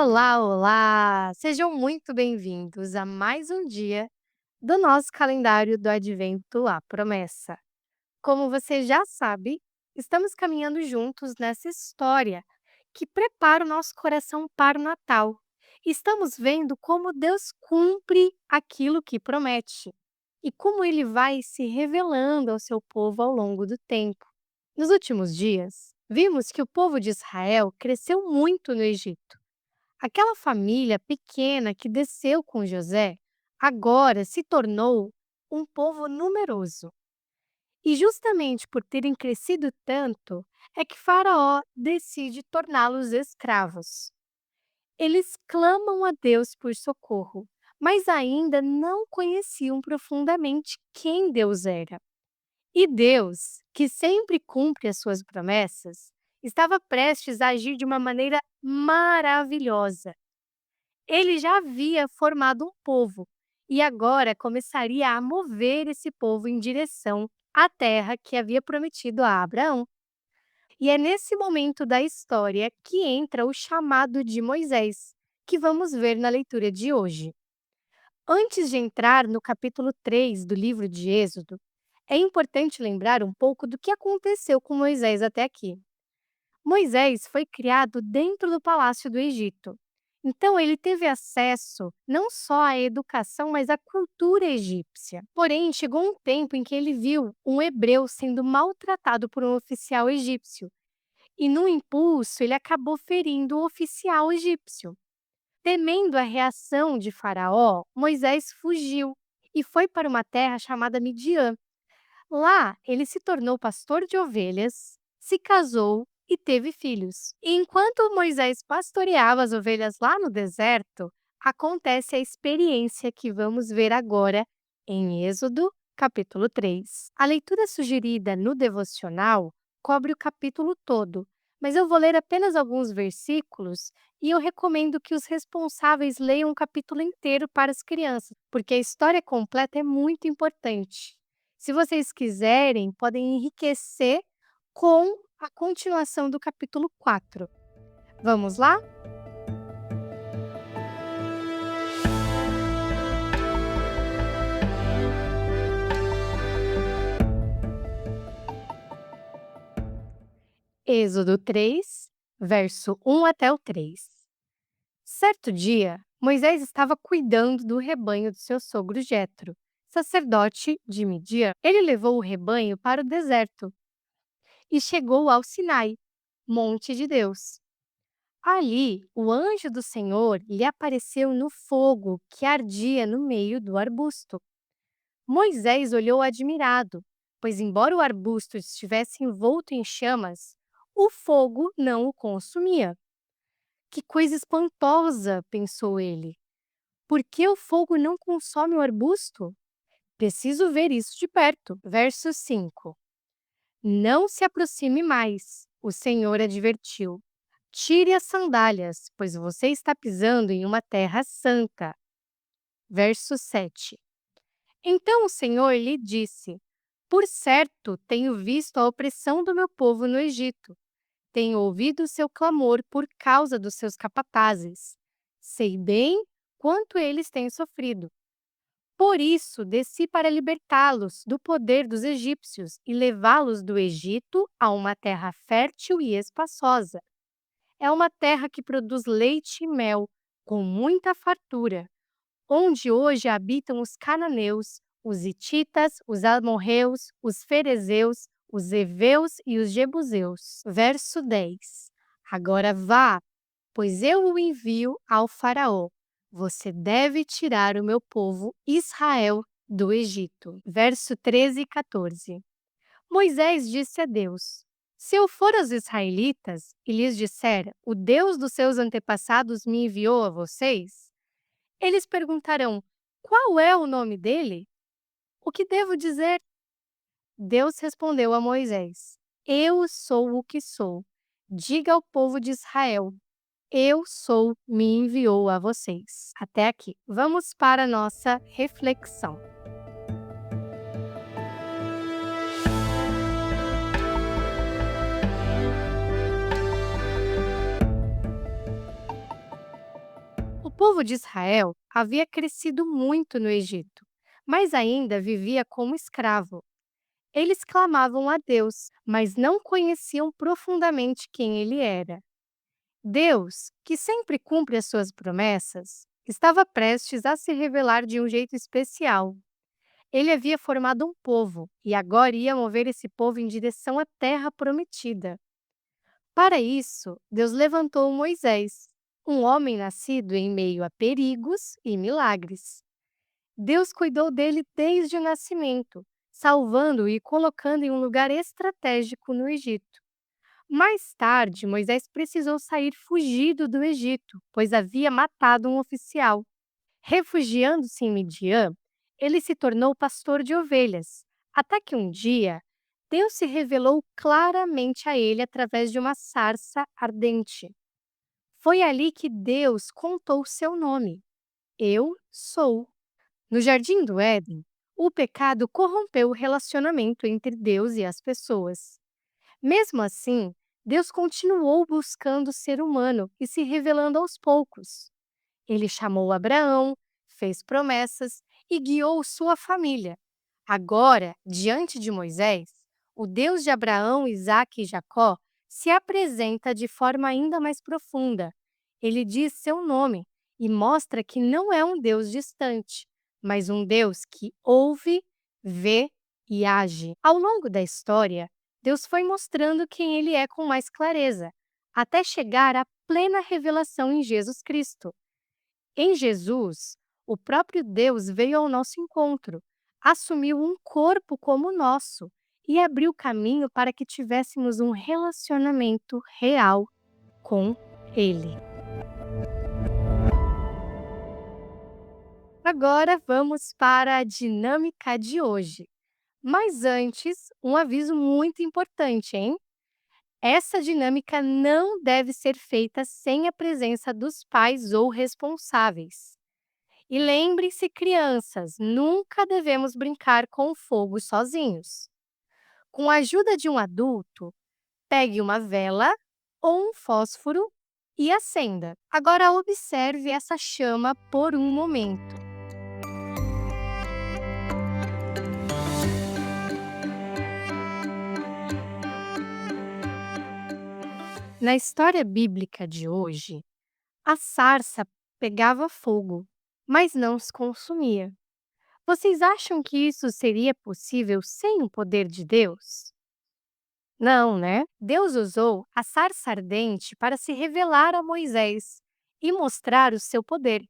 Olá, olá! Sejam muito bem-vindos a mais um dia do nosso calendário do Advento à Promessa. Como você já sabe, estamos caminhando juntos nessa história que prepara o nosso coração para o Natal. Estamos vendo como Deus cumpre aquilo que promete e como ele vai se revelando ao seu povo ao longo do tempo. Nos últimos dias, vimos que o povo de Israel cresceu muito no Egito. Aquela família pequena que desceu com José agora se tornou um povo numeroso. E justamente por terem crescido tanto, é que Faraó decide torná-los escravos. Eles clamam a Deus por socorro, mas ainda não conheciam profundamente quem Deus era. E Deus, que sempre cumpre as suas promessas, estava prestes a agir de uma maneira maravilhosa. Ele já havia formado um povo e agora começaria a mover esse povo em direção à terra que havia prometido a Abraão. E é nesse momento da história que entra o chamado de Moisés, que vamos ver na leitura de hoje. Antes de entrar no capítulo 3 do livro de Êxodo, é importante lembrar um pouco do que aconteceu com Moisés até aqui. Moisés foi criado dentro do palácio do Egito. Então, ele teve acesso não só à educação, mas à cultura egípcia. Porém, chegou um tempo em que ele viu um hebreu sendo maltratado por um oficial egípcio. E, no impulso, ele acabou ferindo o oficial egípcio. Temendo a reação de Faraó, Moisés fugiu e foi para uma terra chamada Midian. Lá, ele se tornou pastor de ovelhas, se casou e teve filhos. E enquanto Moisés pastoreava as ovelhas lá no deserto, acontece a experiência que vamos ver agora em Êxodo, capítulo 3. A leitura sugerida no devocional cobre o capítulo todo, mas eu vou ler apenas alguns versículos e eu recomendo que os responsáveis leiam o capítulo inteiro para as crianças, porque a história completa é muito importante. Se vocês quiserem, podem enriquecer com a continuação do capítulo 4. Vamos lá? Êxodo 3, verso 1 até o 3. Certo dia, Moisés estava cuidando do rebanho do seu sogro Jetro, sacerdote de Midian. Ele levou o rebanho para o deserto e chegou ao Sinai, monte de Deus. Ali, o anjo do Senhor lhe apareceu no fogo que ardia no meio do arbusto. Moisés olhou admirado, pois, embora o arbusto estivesse envolto em chamas, o fogo não o consumia. Que coisa espantosa, pensou ele. Por que o fogo não consome o arbusto? Preciso ver isso de perto. Verso 5. Não se aproxime mais, o Senhor advertiu. Tire as sandálias, pois você está pisando em uma terra santa. Verso 7. Então o Senhor lhe disse: Por certo, tenho visto a opressão do meu povo no Egito. Tenho ouvido o seu clamor por causa dos seus capatazes. Sei bem quanto eles têm sofrido. Por isso, desci para libertá-los do poder dos egípcios e levá-los do Egito a uma terra fértil e espaçosa. É uma terra que produz leite e mel, com muita fartura, onde hoje habitam os cananeus, os hititas, os amorreus, os ferezeus, os heveus e os jebuseus. Verso 10. Agora vá, pois eu o envio ao faraó. Você deve tirar o meu povo Israel do Egito. Verso 13 e 14. Moisés disse a Deus: Se eu for aos israelitas e lhes disser, o Deus dos seus antepassados me enviou a vocês, eles perguntarão, qual é o nome dele? O que devo dizer? Deus respondeu a Moisés: Eu sou o que sou. Diga ao povo de Israel: Eu sou, me enviou a vocês. Até aqui. Vamos para a nossa reflexão. povo de Israel havia crescido muito no Egito, mas ainda vivia como escravo. Eles clamavam a Deus, mas não conheciam profundamente quem ele era. Deus, que sempre cumpre as suas promessas, estava prestes a se revelar de um jeito especial. Ele havia formado um povo e agora ia mover esse povo em direção à terra prometida. Para isso, Deus levantou Moisés, um homem nascido em meio a perigos e milagres. Deus cuidou dele desde o nascimento, salvando-o e colocando em um lugar estratégico no Egito. Mais tarde, Moisés precisou sair fugido do Egito, pois havia matado um oficial. Refugiando-se em Midian, ele se tornou pastor de ovelhas, até que um dia Deus se revelou claramente a ele através de uma sarça ardente. Foi ali que Deus contou seu nome: Eu sou. No Jardim do Éden, o pecado corrompeu o relacionamento entre Deus e as pessoas. Mesmo assim, Deus continuou buscando o ser humano e se revelando aos poucos. Ele chamou Abraão, fez promessas e guiou sua família. Agora, diante de Moisés, o Deus de Abraão, Isaque e Jacó se apresenta de forma ainda mais profunda. Ele diz seu nome e mostra que não é um Deus distante, mas um Deus que ouve, vê e age. Ao longo da história, Deus foi mostrando quem ele é com mais clareza, até chegar à plena revelação em Jesus Cristo. Em Jesus, o próprio Deus veio ao nosso encontro, assumiu um corpo como o nosso e abriu caminho para que tivéssemos um relacionamento real com Ele. Agora vamos para a dinâmica de hoje. Mas antes, um aviso muito importante, hein? Essa dinâmica não deve ser feita sem a presença dos pais ou responsáveis. E lembrem-se, crianças, nunca devemos brincar com o fogo sozinhos. Com a ajuda de um adulto, pegue uma vela ou um fósforo e acenda. Agora observe essa chama por um momento. Na história bíblica de hoje, a sarça pegava fogo, mas não se consumia. Vocês acham que isso seria possível sem o poder de Deus? Não, né? Deus usou a sarça ardente para se revelar a Moisés e mostrar o seu poder.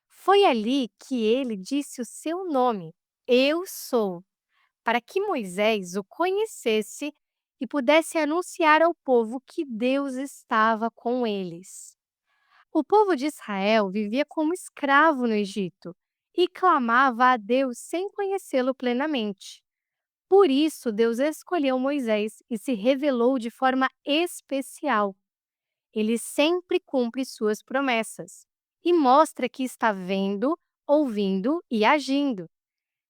Foi ali que ele disse o seu nome, Eu sou, para que Moisés o conhecesse e pudesse anunciar ao povo que Deus estava com eles. O povo de Israel vivia como escravo no Egito e clamava a Deus sem conhecê-lo plenamente. Por isso, Deus escolheu Moisés e se revelou de forma especial. Ele sempre cumpre suas promessas e mostra que está vendo, ouvindo e agindo.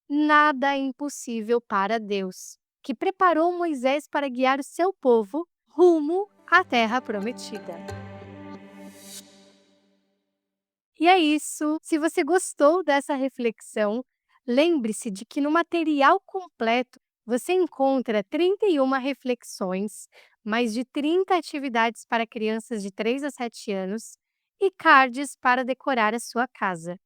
Nada é impossível para Deus, que preparou Moisés para guiar o seu povo rumo à terra prometida. E é isso. Se você gostou dessa reflexão, lembre-se de que no material completo você encontra 31 reflexões, mais de 30 atividades para crianças de 3 a 7 anos e cards para decorar a sua casa.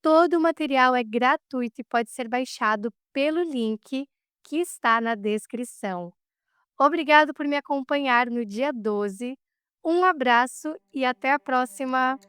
Todo o material é gratuito e pode ser baixado pelo link que está na descrição. Obrigado por me acompanhar no dia 12. Um abraço e até a próxima!